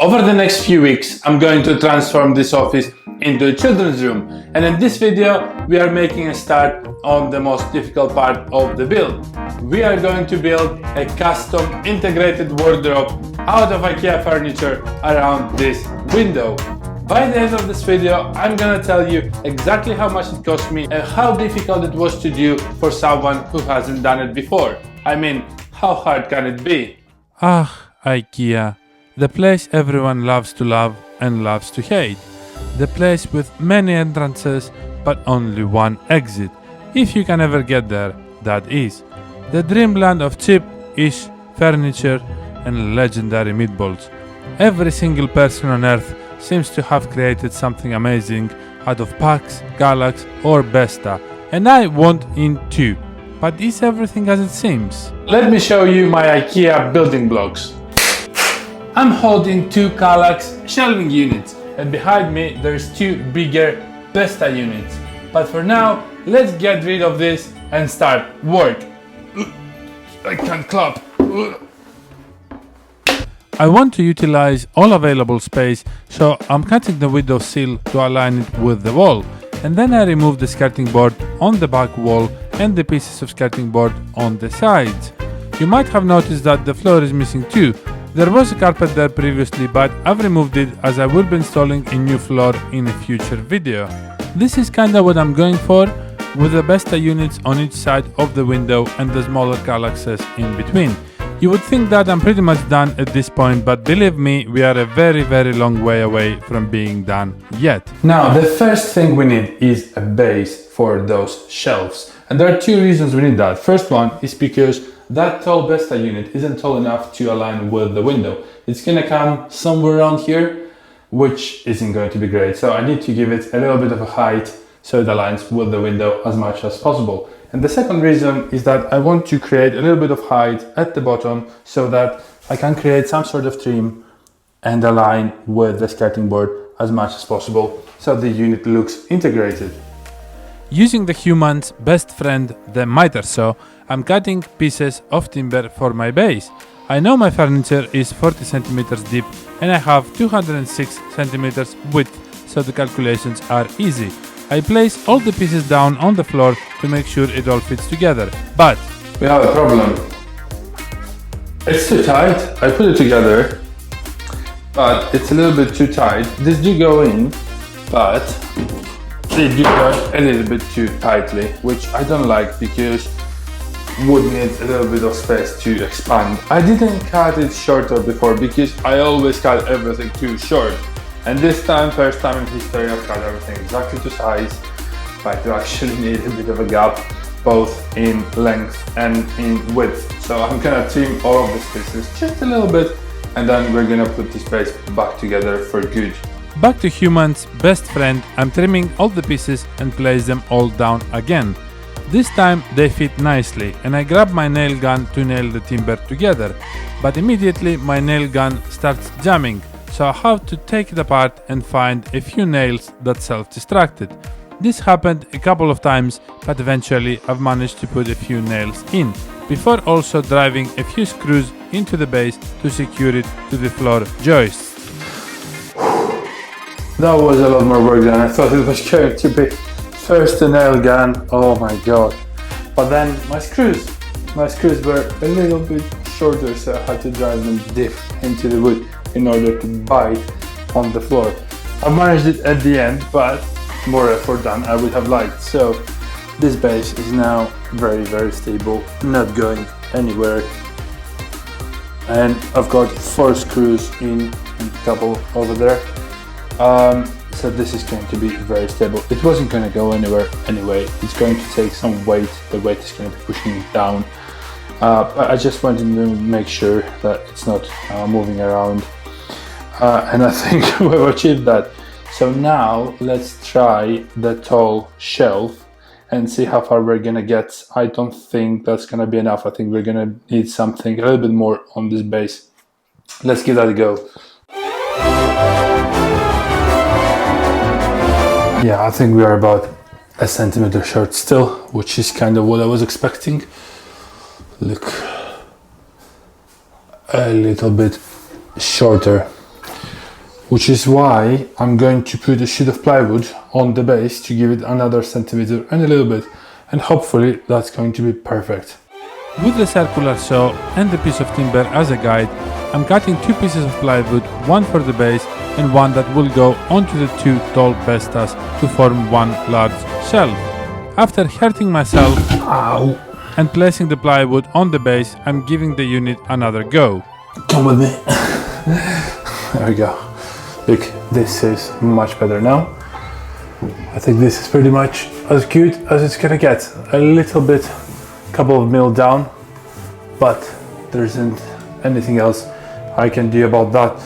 Over the next few weeks, I'm going to transform this office into a children's room, and in this video, we are making a start on the most difficult part of the build. We are going to build a custom integrated wardrobe out of Ikea furniture around this window. By the end of this video, I'm gonna tell you exactly how much it cost me and how difficult it was to do for someone who hasn't done it before. I mean, how hard can it be? Ikea. The place everyone loves to love and loves to hate. The place with many entrances but only one exit. If you can ever get there, that is. The dreamland of cheap-ish furniture and legendary meatballs. Every single person on earth seems to have created something amazing out of Pax, Galax or Besta, and I want in too. But is everything as it seems? Let me show you my Ikea building blocks. I'm holding two Galax shelving units, and behind me there's two bigger Besta units. But for now, let's get rid of this and start work. I can't clap. I want to utilize all available space, so I'm cutting the window sill to align it with the wall, and then I remove the skirting board on the back wall and the pieces of skirting board on the sides. You might have noticed that the floor is missing too. There was a carpet there previously, but I've removed it as I will be installing a new floor in a future video. This is kinda what I'm going for, with the Besta units on each side of the window and the smaller Galaxes in between. You would think that I'm pretty much done at this point, but believe me, we are a very long way away from being done yet. Now, the first thing we need is a base for those shelves. And there are two reasons we need that. First one is because that tall Besta unit isn't tall enough to align with the window. It's gonna come somewhere around here, which isn't going to be great. So I need to give it a little bit of a height so it aligns with the window as much as possible. And the second reason is that I want to create a little bit of height at the bottom so that I can create some sort of trim and align with the skirting board as much as possible so the unit looks integrated. Using the human's best friend, the miter saw, I'm cutting pieces of timber for my base. I know my furniture is 40 centimeters deep and I have 206 centimeters width, so the calculations are easy. I place all the pieces down on the floor to make sure it all fits together, but we have a problem. It's too tight. I put it together, but it's a little bit too tight. These do go in, but they do go a little bit too tightly, which I don't like because wood needs a little bit of space to expand. I didn't cut it shorter before because I always cut everything too short. And this time, first time in history, I've cut everything exactly to size, but you actually need a bit of a gap, both in length and in width. So I'm gonna trim all of these pieces just a little bit, and then we're gonna put this base back together for good. Back to human's best friend, I'm trimming all the pieces and place them all down again. This time they fit nicely and I grab my nail gun to nail the timber together, but immediately my nail gun starts jamming, so I have to take it apart and find a few nails that self-destructed. This happened a couple of times, but eventually I've managed to put a few nails in, before also driving a few screws into the base to secure it to the floor joists. That was a lot more work than I thought it was going to be. First the nail gun, oh my god. But then my screws were a little bit shorter, so I had to drive them deep into the wood in order to bite on the floor. I managed it at the end, but more effort than I would have liked. So this base is now very stable, not going anywhere. And I've got 4 screws in and a couple over there. So this is going to be very stable. It wasn't going to go anywhere anyway. It's going to take some weight. The weight is going to be pushing it down. But I just wanted to make sure that it's not moving around. And I think we've achieved that. So now let's try the tall shelf and see how far we're gonna get. I don't think that's gonna be enough. I think we're gonna need something a little bit more on this base. Let's give that a go. Yeah, I think we are about a centimeter short still, which is kind of what I was expecting. Look, a little bit shorter. which is why I'm going to put a sheet of plywood on the base to give it another centimeter and a little bit, and hopefully that's going to be perfect. With the circular saw and the piece of timber as a guide, I'm cutting 2 pieces of plywood, one for the base and one that will go onto the 2 tall bestas to form one large shelf. After hurting myself and placing the plywood on the base, I'm giving the unit another go. Come with me. There we go. Look, this is much better now. I think this is pretty much as good as it's gonna get. A little bit, couple of mil down, but there isn't anything else I can do about that.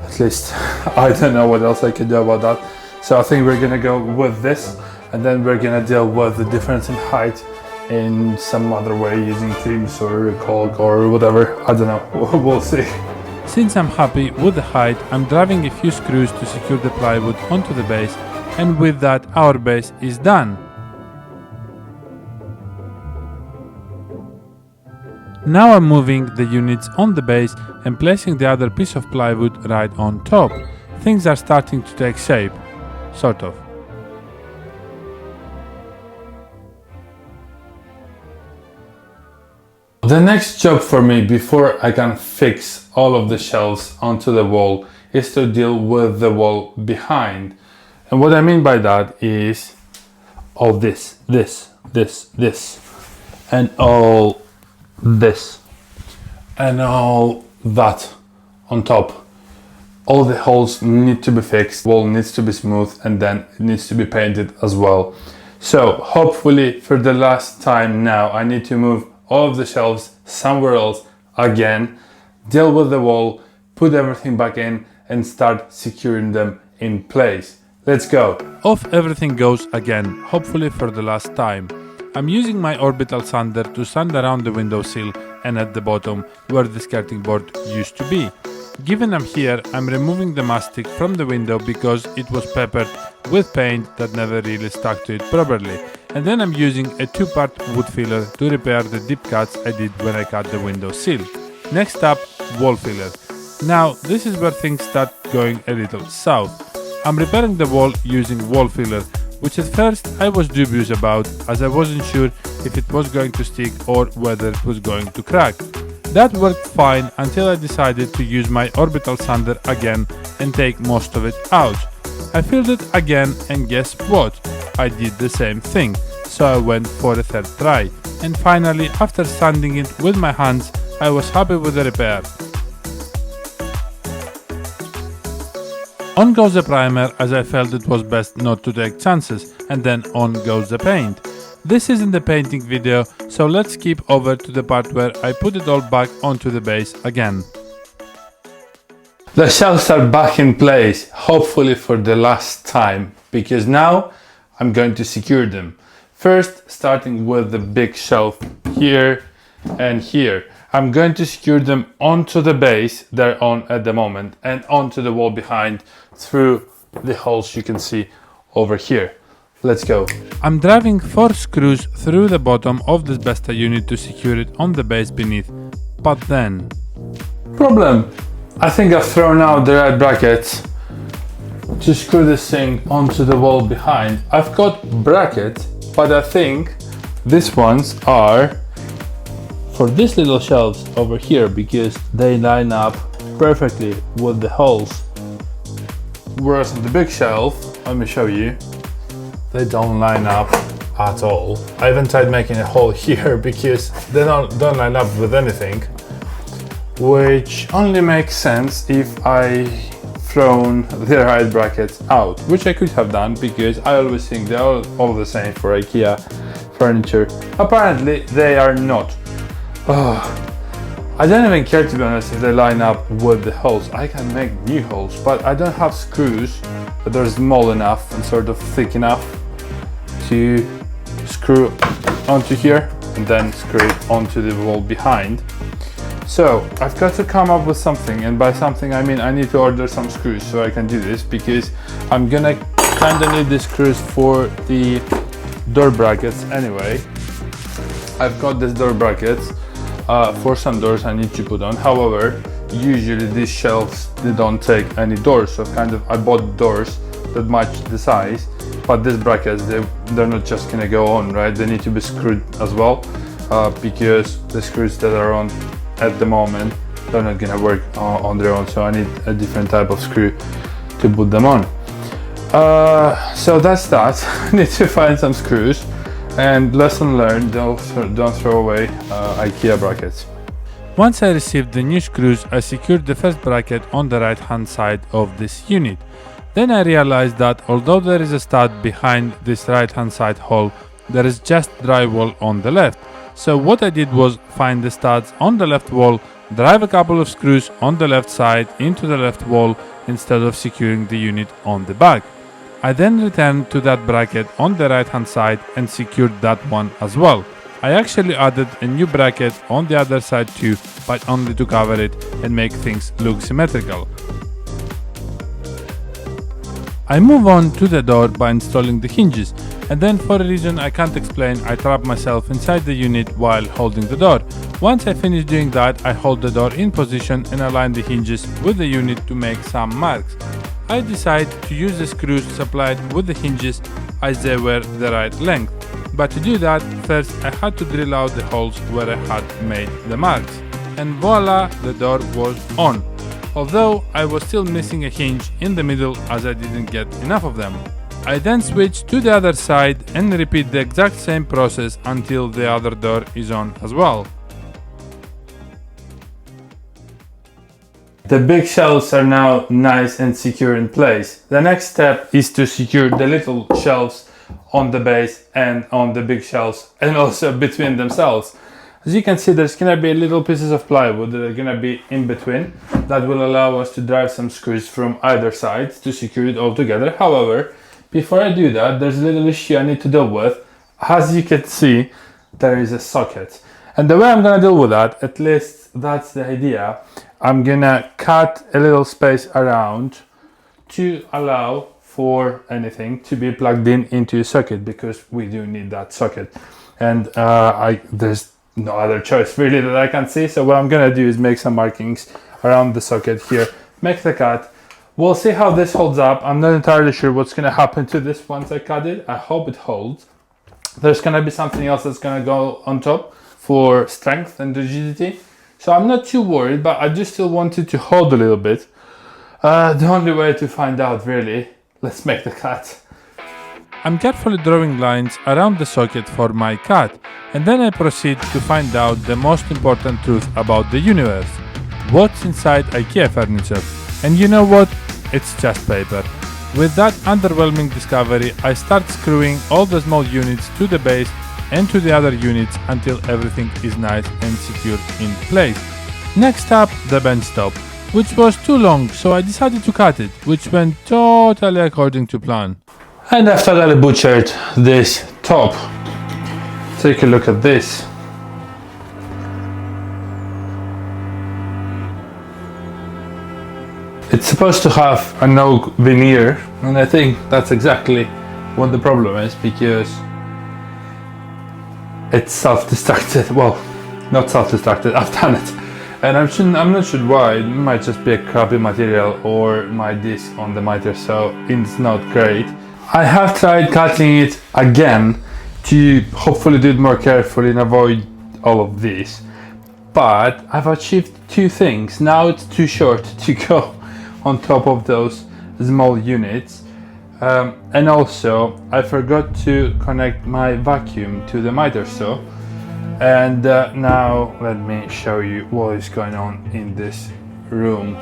At least I don't know what else I can do about that. So I think we're gonna go with this, and then we're gonna deal with the difference in height in some other way, using clips or caulk or whatever. I don't know. We'll see. Since I'm happy with the height, I'm driving a few screws to secure the plywood onto the base, and with that our base is done. Now I'm moving the units on the base and placing the other piece of plywood right on top. Things are starting to take shape, sort of. The next job for me, before I can fix all of the shelves onto the wall, is to deal with the wall behind. And what I mean by that is all this, and all this, and all that on top. All the holes need to be fixed, wall needs to be smooth, and then it needs to be painted as well. So hopefully for the last time now, I need to move all of the shelves somewhere else again, deal with the wall, put everything back in, and start securing them in place. Let's go. Off everything goes again, hopefully for the last time. I'm using my orbital sander to sand around the windowsill and at the bottom where the skirting board used to be. Given I'm here, I'm removing the mastic from the window because it was peppered with paint that never really stuck to it properly. And then I'm using a 2-part wood filler to repair the deep cuts I did when I cut the window sill. Next up, wall filler. Now this is where things start going a little south. I'm repairing the wall using wall filler, which at first I was dubious about, as I wasn't sure if it was going to stick or whether it was going to crack. That worked fine until I decided to use my orbital sander again and take most of it out. I filled it again, and guess what? I did the same thing, so I went for a third try. And finally, after sanding it with my hands, I was happy with the repair. On goes the primer, as I felt it was best not to take chances, and then on goes the paint. This isn't the painting video, so let's skip over to the part where I put it all back onto the base again. The shelves are back in place, hopefully for the last time, because now I'm going to secure them. First, starting with the big shelf here and here. I'm going to secure them onto the base they're on at the moment and onto the wall behind through the holes you can see over here. Let's go. I'm driving 4 screws through the bottom of this Besta unit to secure it on the base beneath, but then... Problem! I think I've thrown out the right brackets to screw this thing onto the wall behind. I've got brackets, but I think these ones are for these little shelves over here because they line up perfectly with the holes. Whereas on the big shelf, let me show you, they don't line up at all. I even tried making a hole here because they don't line up with anything, which only makes sense if I thrown the right brackets out, which I could have done because I always think they're all the same for Ikea furniture. Apparently they are not. I don't even care, to be honest, if they line up with the holes. I can make new holes, but I don't have screws that are small enough and sort of thick enough to screw onto here and then screw it onto the wall behind. So I've got to come up with something, and by something I mean I need to order some screws so I can do this, because I'm gonna kinda need the screws for the door brackets anyway. I've got these door brackets for some doors I need to put on. However, usually these shelves, they don't take any doors, so kind of I bought doors that match the size, but these brackets, they're not just gonna go on, right? They need to be screwed as well, because the screws that are on at the moment, they're not gonna work on their own, so I need a different type of screw to put them on. So that's that. I need to find some screws, and lesson learned, don't throw away Ikea brackets. Once I received the new screws, I secured the first bracket on the right hand side of this unit. Then I realized that although there is a stud behind this right hand side hole, there is just drywall on the left. So what I did was find the studs on the left wall, drive a couple of screws on the left side into the left wall instead of securing the unit on the back. I then returned to that bracket on the right hand side and secured that one as well. I actually added a new bracket on the other side too, but only to cover it and make things look symmetrical. I move on to the door by installing the hinges, and then for a reason I can't explain, I trap myself inside the unit while holding the door. Once I finish doing that, I hold the door in position and align the hinges with the unit to make some marks. I decide to use the screws supplied with the hinges as they were the right length. But to do that, first I had to drill out the holes where I had made the marks. And voila, the door was on. Although I was still missing a hinge in the middle as I didn't get enough of them. I then switch to the other side and repeat the exact same process until the other door is on as well. The big shelves are now nice and secure in place. The next step is to secure the little shelves on the base and on the big shelves, and also between themselves. As you can see, there's gonna be little pieces of plywood that are gonna be in between that will allow us to drive some screws from either side to secure it all together. However, before I do that, there's a little issue I need to deal with. As you can see, there is a socket, and the way I'm gonna deal with that, at least that's the idea, I'm gonna cut a little space around to allow for anything to be plugged in into a socket, because we do need that socket, and there's no other choice really that I can see. So what I'm gonna do is make some markings around the socket here, make the cut. We'll see how this holds up. I'm not entirely sure what's gonna happen to this once I cut it. I hope it holds. There's gonna be something else that's gonna go on top for strength and rigidity, so I'm not too worried, but I just still want it to hold a little bit. The only way to find out really. Let's make the cut. I'm carefully drawing lines around the socket for my cut, and then I proceed to find out the most important truth about the universe. What's inside IKEA furniture? And you know what? It's just paper. With that underwhelming discovery, I start screwing all the small units to the base and to the other units until everything is nice and secured in place. Next up, the Benchtop, which was too long, so I decided to cut it, which went totally according to plan. And I've totally butchered this top. Take a look at this. It's supposed to have an oak veneer, and I think that's exactly what the problem is, because it's self-destructed. Well, not self-destructed, I've done it. And I'm not sure why. It might just be a crappy material or my disc on the miter, so it's not great. I have tried cutting it again to hopefully do it more carefully and avoid all of this, but I've achieved two things. Now it's too short to go on top of those small units, and also I forgot to connect my vacuum to the miter saw. And now let me show you what is going on in this room.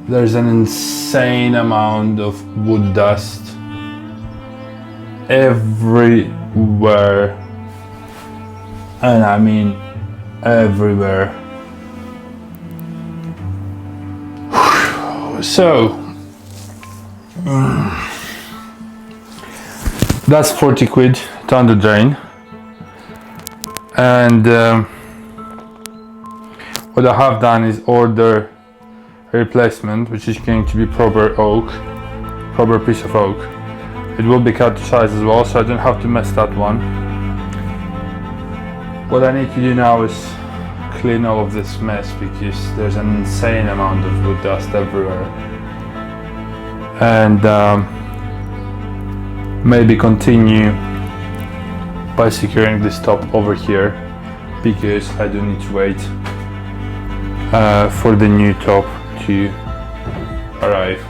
There's an insane amount of wood dust everywhere, and I mean everywhere. So that's 40 quid down the drain. And what I have done is order a replacement, which is going to be proper piece of oak. It will be cut to size as well, so I don't have to mess that one. What I need to do now is clean all of this mess because there's an insane amount of wood dust everywhere. And maybe continue by securing this top over here, because I do need to wait for the new top to arrive.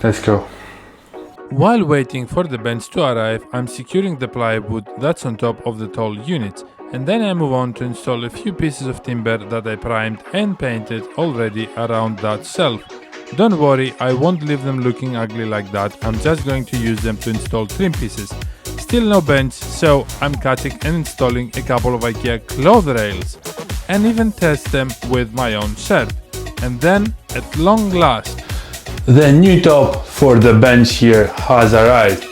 Let's go. While waiting for the bench to arrive, I'm securing the plywood that's on top of the tall units, and then I move on to install a few pieces of timber that I primed and painted already around that shelf. Don't worry, I won't leave them looking ugly like that, I'm just going to use them to install trim pieces. Still no bench, so I'm cutting and installing a couple of Ikea cloth rails, and even test them with my own shelf. And then, at long last, the new top for the bench here has arrived.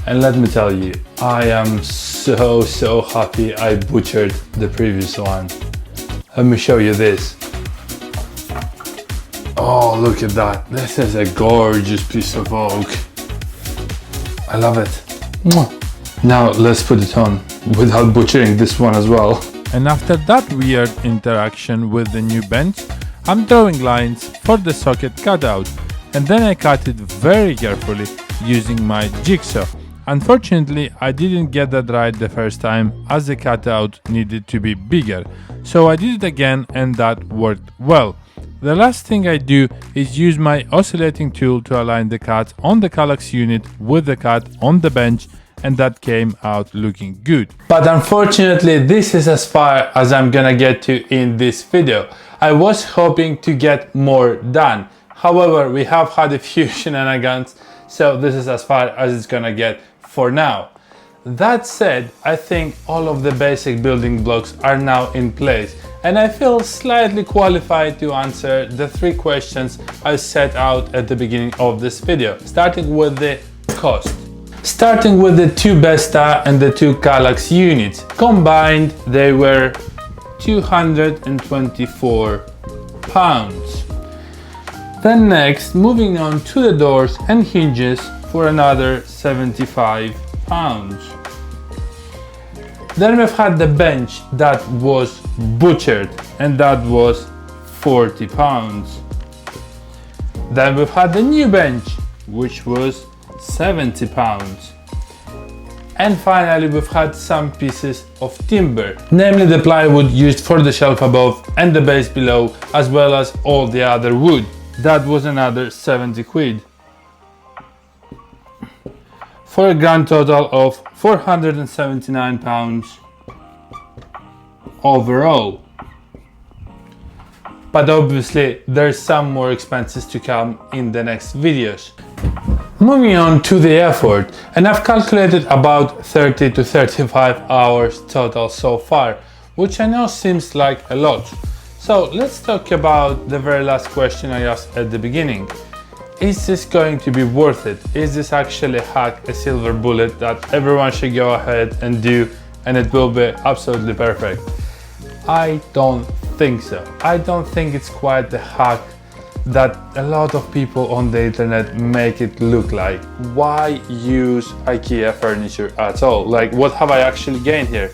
And let me tell you, I am so happy I butchered the previous one. Let me show you this. Oh, look at that. This is a gorgeous piece of oak. I love it. Now let's put it on without butchering this one as well. And after that weird interaction with the new bench, I'm drawing lines for the socket cutout, and then I cut it very carefully using my jigsaw. Unfortunately, I didn't get that right the first time, as the cutout needed to be bigger, so I did it again and that worked well. The last thing I do is use my oscillating tool to align the cut on the Kallax unit with the cut on the bench, and that came out looking good. But unfortunately, this is as far as I'm gonna get to in this video. I was hoping to get more done. However, we have had a few shenanigans, so this is as far as it's gonna get for now. That said, I think all of the basic building blocks are now in place, and I feel slightly qualified to answer the 3 questions I set out at the beginning of this video, starting with the cost. Starting with the 2 Besta and the 2 Kallax units. Combined, they were £224. Then next, moving on to the doors and hinges for another £75. Then we've had the bench that was butchered, and that was £40. Then we've had the new bench, which was £70. And finally, we've had some pieces of timber, namely the plywood used for the shelf above and the base below, as well as all the other wood. That was another 70 quid. For a grand total of £479 overall. But obviously there's some more expenses to come in the next videos. Moving on to the effort, and I've calculated about 30 to 35 hours total so far, which I know seems like a lot. So let's talk about the very last question I asked at the beginning. Is this going to be worth it? Is this actually a silver bullet that everyone should go ahead and do, and it will be absolutely perfect? I don't think so. I don't think it's quite the hack that a lot of people on the internet make it look like. Why use IKEA furniture at all? Like, what have I actually gained here?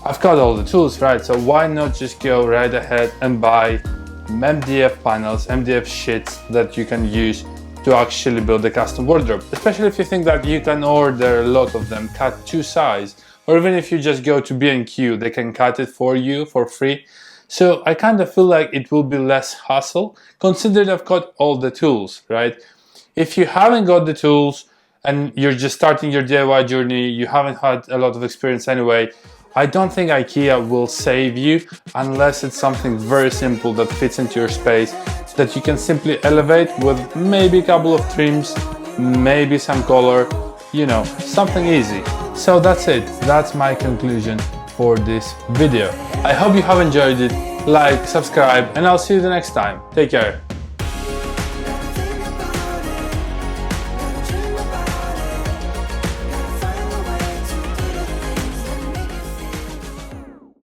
I've got all the tools, right? So why not just go right ahead and buy MDF panels, MDF sheets that you can use to actually build a custom wardrobe, especially if you think that you can order a lot of them cut to size, or even if you just go to B&Q, they can cut it for you for free. So I kind of feel like it will be less hassle, considering I've got all the tools, right? If you haven't got the tools and you're just starting your DIY journey, you haven't had a lot of experience anyway, I don't think IKEA will save you unless it's something very simple that fits into your space, that you can simply elevate with maybe a couple of trims, maybe some color, you know, something easy. So that's it. That's my conclusion for this video. I hope you have enjoyed it. Like, subscribe, and I'll see you the next time. Take care.